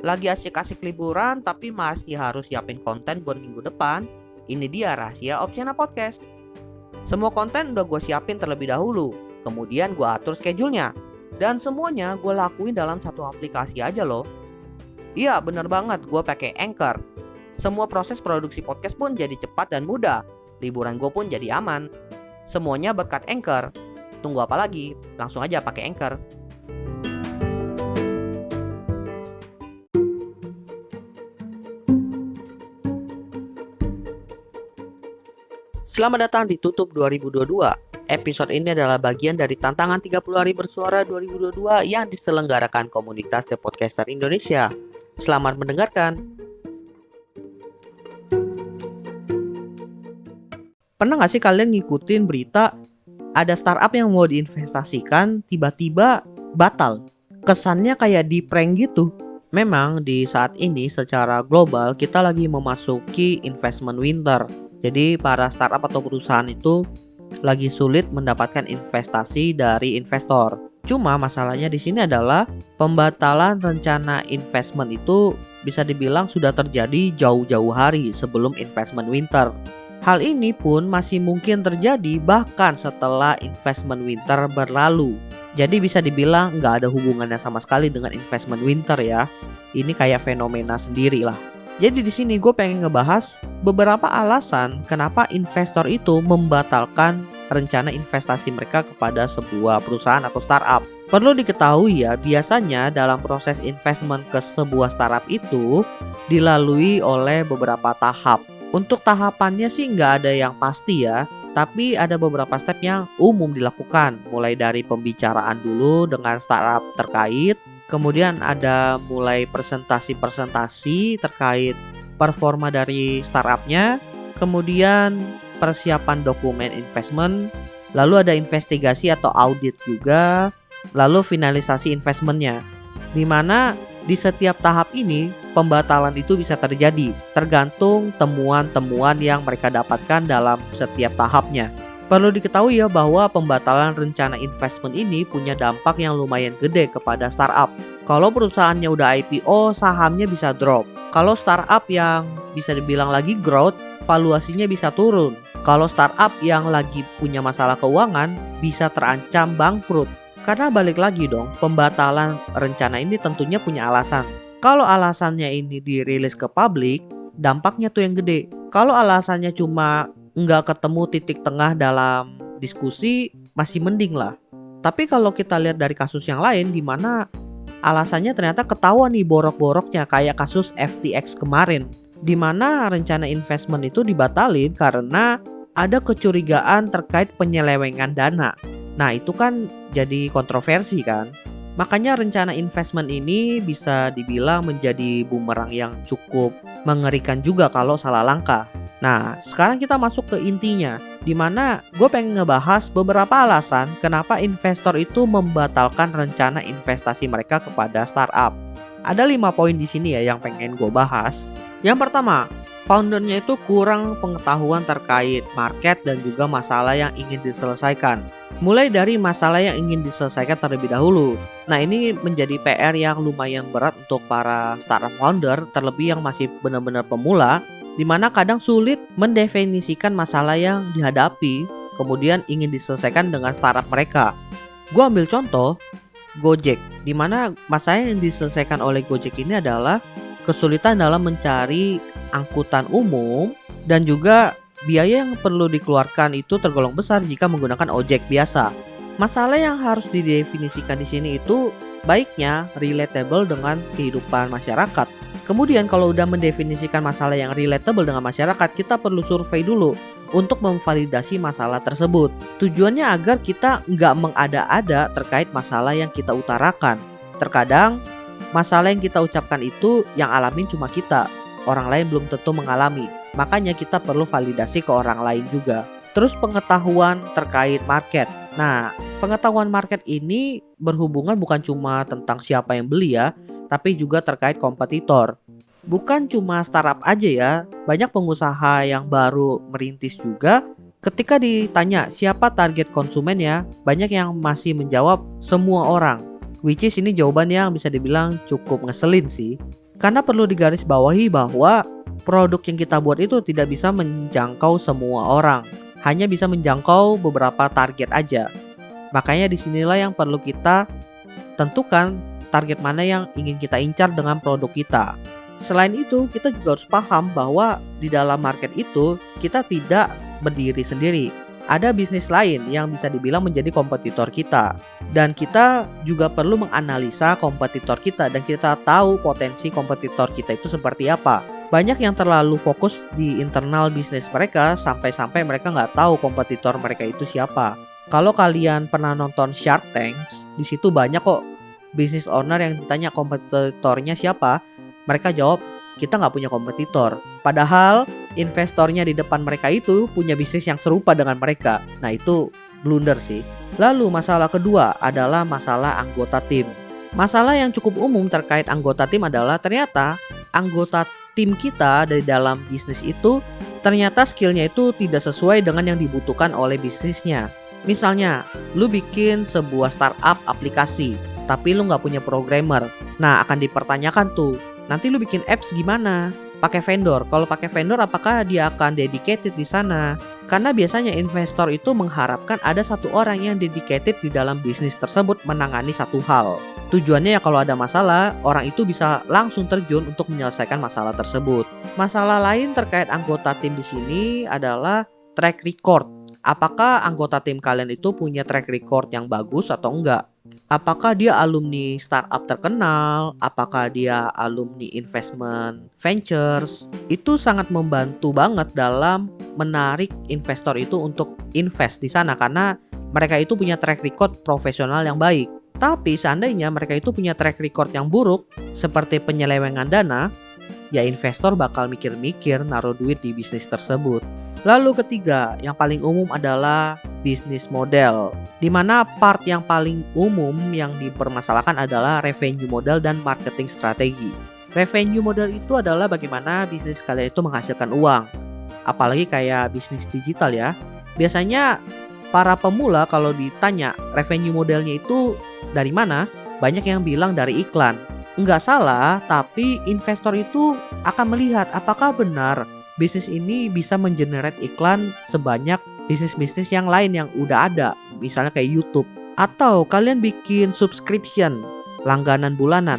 Lagi asik-asik liburan tapi masih harus siapin konten buat minggu depan? Ini dia rahasia Opsiana Podcast. Semua konten udah gue siapin terlebih dahulu, kemudian gue atur schedule-nya. Dan semuanya gue lakuin dalam satu aplikasi aja loh. Iya bener banget, gue pakai Anchor. Semua proses produksi podcast pun jadi cepat dan mudah. Liburan gue pun jadi aman. Semuanya berkat Anchor. Tunggu apa lagi? Langsung aja pakai Anchor. Selamat datang di Tutup 2022. Episode ini adalah bagian dari tantangan 30 hari bersuara 2022 yang diselenggarakan komunitas The Podcaster Indonesia. Selamat mendengarkan. Pernah gak sih kalian ngikutin berita ada startup yang mau diinvestasikan tiba-tiba batal? Kesannya kayak di prank gitu. Memang di saat ini secara global kita lagi memasuki investment winter. Jadi para startup atau perusahaan itu lagi sulit mendapatkan investasi dari investor. Cuma masalahnya di sini adalah pembatalan rencana investment itu bisa dibilang sudah terjadi jauh-jauh hari sebelum investment winter. Hal ini pun masih mungkin terjadi bahkan setelah investment winter berlalu. Jadi bisa dibilang nggak ada hubungannya sama sekali dengan investment winter ya. Ini kayak fenomena sendiri lah. Jadi di sini gue pengen ngebahas beberapa alasan kenapa investor itu membatalkan rencana investasi mereka kepada sebuah perusahaan atau startup. Perlu diketahui ya, biasanya dalam proses investment ke sebuah startup itu dilalui oleh beberapa tahap. Untuk tahapannya sih nggak ada yang pasti ya, tapi ada beberapa step yang umum dilakukan. Mulai dari pembicaraan dulu dengan startup terkait, kemudian ada mulai presentasi terkait performa dari startupnya, kemudian persiapan dokumen investment, lalu ada investigasi atau audit juga, lalu finalisasi investmentnya. Dimana di setiap tahap ini pembatalan itu bisa terjadi tergantung temuan-temuan yang mereka dapatkan dalam setiap tahapnya. Perlu diketahui ya bahwa pembatalan rencana investment ini punya dampak yang lumayan gede kepada startup. Kalau perusahaannya udah IPO, sahamnya bisa drop. Kalau startup yang bisa dibilang lagi growth, valuasinya bisa turun. Kalau startup yang lagi punya masalah keuangan, bisa terancam bangkrut. Karena balik lagi dong, pembatalan rencana ini tentunya punya alasan. Kalau alasannya ini dirilis ke publik, dampaknya tuh yang gede. Kalau alasannya cuma nggak ketemu titik tengah dalam diskusi, masih mending lah. Tapi kalau kita lihat dari kasus yang lain di mana alasannya ternyata ketahuan nih borok-boroknya, kayak kasus FTX kemarin, di mana rencana investment itu dibatalin karena ada kecurigaan terkait penyelewengan dana. Nah itu kan jadi kontroversi kan. Makanya rencana investment ini bisa dibilang menjadi bumerang yang cukup mengerikan juga kalau salah langkah. Nah, sekarang kita masuk ke intinya, di mana gue pengen ngebahas beberapa alasan kenapa investor itu membatalkan rencana investasi mereka kepada startup. Ada 5 poin di sini ya yang pengen gue bahas. Yang pertama, foundernya itu kurang pengetahuan terkait market dan juga masalah yang ingin diselesaikan. Mulai dari masalah yang ingin diselesaikan terlebih dahulu. Nah ini menjadi PR yang lumayan berat untuk para startup founder, terlebih yang masih benar-benar pemula, di mana kadang sulit mendefinisikan masalah yang dihadapi, kemudian ingin diselesaikan dengan startup mereka. Gue ambil contoh Gojek, di mana masalah yang diselesaikan oleh Gojek ini adalah kesulitan dalam mencari angkutan umum dan juga biaya yang perlu dikeluarkan itu tergolong besar jika menggunakan ojek biasa. Masalah yang harus didefinisikan di sini itu baiknya relatable dengan kehidupan masyarakat. Kemudian kalau udah mendefinisikan masalah yang relatable dengan masyarakat, kita perlu survei dulu untuk memvalidasi masalah tersebut. Tujuannya agar kita nggak mengada-ada terkait masalah yang kita utarakan. Terkadang masalah yang kita ucapkan itu yang alamin cuma kita, orang lain belum tentu mengalami. Makanya kita perlu validasi ke orang lain juga. Terus pengetahuan terkait market. Nah, pengetahuan market ini berhubungan bukan cuma tentang siapa yang beli ya, tapi juga terkait kompetitor. Bukan cuma startup aja ya, banyak pengusaha yang baru merintis juga. Ketika ditanya siapa target konsumen ya, banyak yang masih menjawab semua orang. Which is ini jawaban yang bisa dibilang cukup ngeselin sih. Karena perlu digarisbawahi bahwa produk yang kita buat itu tidak bisa menjangkau semua orang, hanya bisa menjangkau beberapa target aja. Makanya disinilah yang perlu kita tentukan target mana yang ingin kita incar dengan produk kita. Selain itu, kita juga harus paham bahwa di dalam market itu kita tidak berdiri sendiri. Ada bisnis lain yang bisa dibilang menjadi kompetitor kita. Dan kita juga perlu menganalisa kompetitor kita dan kita tahu potensi kompetitor kita itu seperti apa. Banyak yang terlalu fokus di internal bisnis mereka sampai-sampai mereka nggak tahu kompetitor mereka itu siapa. Kalau kalian pernah nonton Shark Tank, di situ banyak kok business owner yang ditanya kompetitornya siapa. Mereka jawab, kita nggak punya kompetitor. Padahal investornya di depan mereka itu punya bisnis yang serupa dengan mereka. Nah itu blunder sih. Lalu masalah kedua adalah masalah anggota tim. Masalah yang cukup umum terkait anggota tim adalah ternyata anggota tim kita dari dalam bisnis itu ternyata skillnya itu tidak sesuai dengan yang dibutuhkan oleh bisnisnya. Misalnya, lu bikin sebuah startup aplikasi, tapi lu nggak punya programmer. Nah, akan dipertanyakan tuh, nanti lu bikin apps gimana? Pakai vendor. Kalau pakai vendor, apakah dia akan dedicated di sana? Karena biasanya investor itu mengharapkan ada satu orang yang dedicated di dalam bisnis tersebut menangani satu hal. Tujuannya ya kalau ada masalah, orang itu bisa langsung terjun untuk menyelesaikan masalah tersebut. Masalah lain terkait anggota tim di sini adalah track record. Apakah anggota tim kalian itu punya track record yang bagus atau enggak? Apakah dia alumni startup terkenal? Apakah dia alumni investment ventures? Itu sangat membantu banget dalam menarik investor itu untuk invest di sana karena mereka itu punya track record profesional yang baik. Tapi seandainya mereka itu punya track record yang buruk seperti penyelewengan dana, ya investor bakal mikir-mikir naruh duit di bisnis tersebut. Lalu ketiga, yang paling umum adalah bisnis model, di mana part yang paling umum yang dipermasalahkan adalah revenue model dan marketing strategi. Revenue model itu adalah bagaimana bisnis kalian itu menghasilkan uang, apalagi kayak bisnis digital ya. Biasanya para pemula kalau ditanya revenue modelnya itu dari mana, banyak yang bilang dari iklan. Enggak salah, tapi investor itu akan melihat apakah benar bisnis ini bisa mengenerate iklan sebanyak bisnis-bisnis yang lain yang udah ada, misalnya kayak YouTube. Atau kalian bikin subscription, langganan bulanan.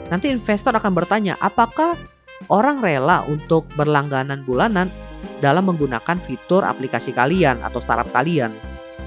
Nanti investor akan bertanya, apakah orang rela untuk berlangganan bulanan dalam menggunakan fitur aplikasi kalian atau startup kalian?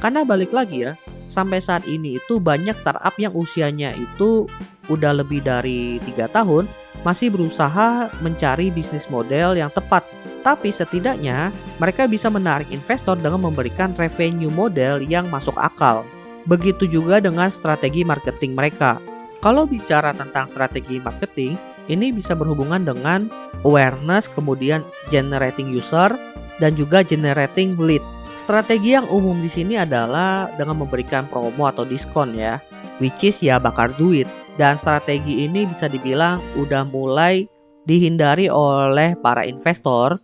Karena balik lagi ya, sampai saat ini itu banyak startup yang usianya itu udah lebih dari 3 tahun masih berusaha mencari bisnis model yang tepat. Tapi setidaknya mereka bisa menarik investor dengan memberikan revenue model yang masuk akal. Begitu juga dengan strategi marketing mereka. Kalau bicara tentang strategi marketing, ini bisa berhubungan dengan awareness, kemudian generating user, dan juga generating lead. Strategi yang umum di sini adalah dengan memberikan promo atau diskon ya, which is ya bakar duit. Dan strategi ini bisa dibilang udah mulai dihindari oleh para investor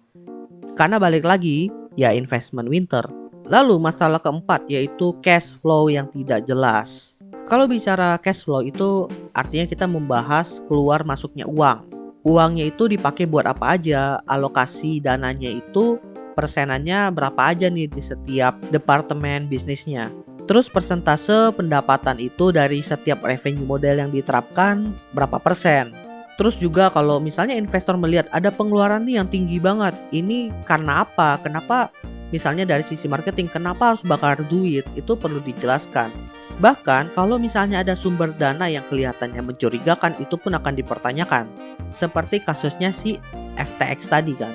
karena balik lagi ya investment winter. Lalu masalah keempat yaitu cash flow yang tidak jelas. Kalau bicara cash flow itu artinya kita membahas keluar masuknya uang. Uangnya itu dipakai buat apa aja, alokasi dananya itu persenannya berapa aja nih di setiap departemen bisnisnya. Terus persentase pendapatan itu dari setiap revenue model yang diterapkan berapa persen. Terus juga kalau misalnya investor melihat ada pengeluaran nih yang tinggi banget, ini karena apa? Kenapa misalnya dari sisi marketing, kenapa harus bakar duit? Itu perlu dijelaskan. Bahkan kalau misalnya ada sumber dana yang kelihatannya mencurigakan, itu pun akan dipertanyakan. Seperti kasusnya si FTX tadi kan.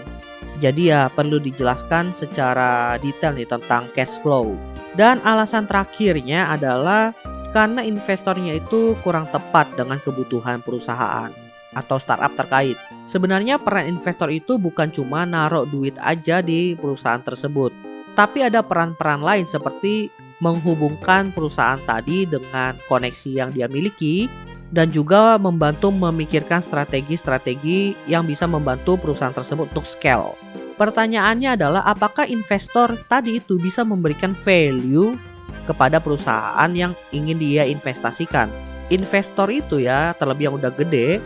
Jadi ya perlu dijelaskan secara detail nih tentang cash flow. Dan alasan terakhirnya adalah karena investornya itu kurang tepat dengan kebutuhan perusahaan atau startup terkait. Sebenarnya peran investor itu bukan cuma naruh duit aja di perusahaan tersebut, tapi ada peran-peran lain seperti menghubungkan perusahaan tadi dengan koneksi yang dia miliki dan juga membantu memikirkan strategi-strategi yang bisa membantu perusahaan tersebut untuk scale. Pertanyaannya adalah apakah investor tadi itu bisa memberikan value kepada perusahaan yang ingin dia investasikan. Investor itu ya terlebih yang udah gede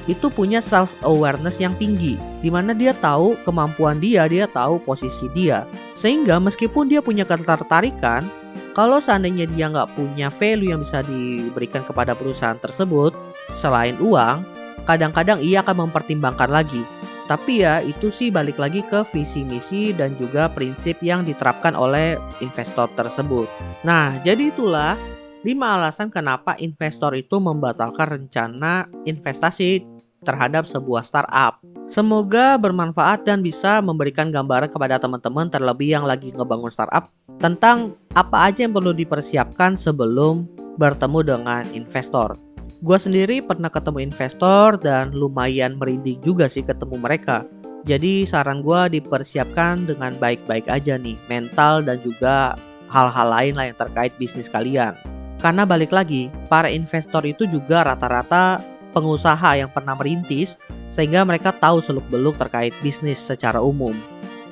itu punya self awareness yang tinggi, di mana dia tahu kemampuan dia tahu posisi dia. Sehingga meskipun dia punya ketertarikan, kalau seandainya dia nggak punya value yang bisa diberikan kepada perusahaan tersebut selain uang, kadang-kadang ia akan mempertimbangkan lagi. Tapi ya itu sih balik lagi ke visi misi dan juga prinsip yang diterapkan oleh investor tersebut. Nah, jadi itulah 5 alasan kenapa investor itu membatalkan rencana investasi terhadap sebuah startup. Semoga bermanfaat dan bisa memberikan gambaran kepada teman-teman terlebih yang lagi ngebangun startup tentang apa aja yang perlu dipersiapkan sebelum bertemu dengan investor. Gua sendiri pernah ketemu investor dan lumayan merinding juga sih ketemu mereka. Jadi saran gua dipersiapkan dengan baik-baik aja nih, mental dan juga hal-hal lain lah yang terkait bisnis kalian. Karena balik lagi, para investor itu juga rata-rata pengusaha yang pernah merintis, sehingga mereka tahu seluk-beluk terkait bisnis secara umum.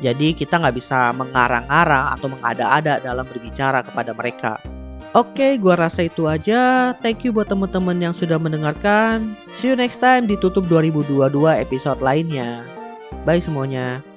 Jadi kita nggak bisa mengarang-arang atau mengada-ada dalam berbicara kepada mereka. Oke, gua rasa itu aja. Thank you buat teman-teman yang sudah mendengarkan. See you next time di Tutup 2022 episode lainnya. Bye semuanya.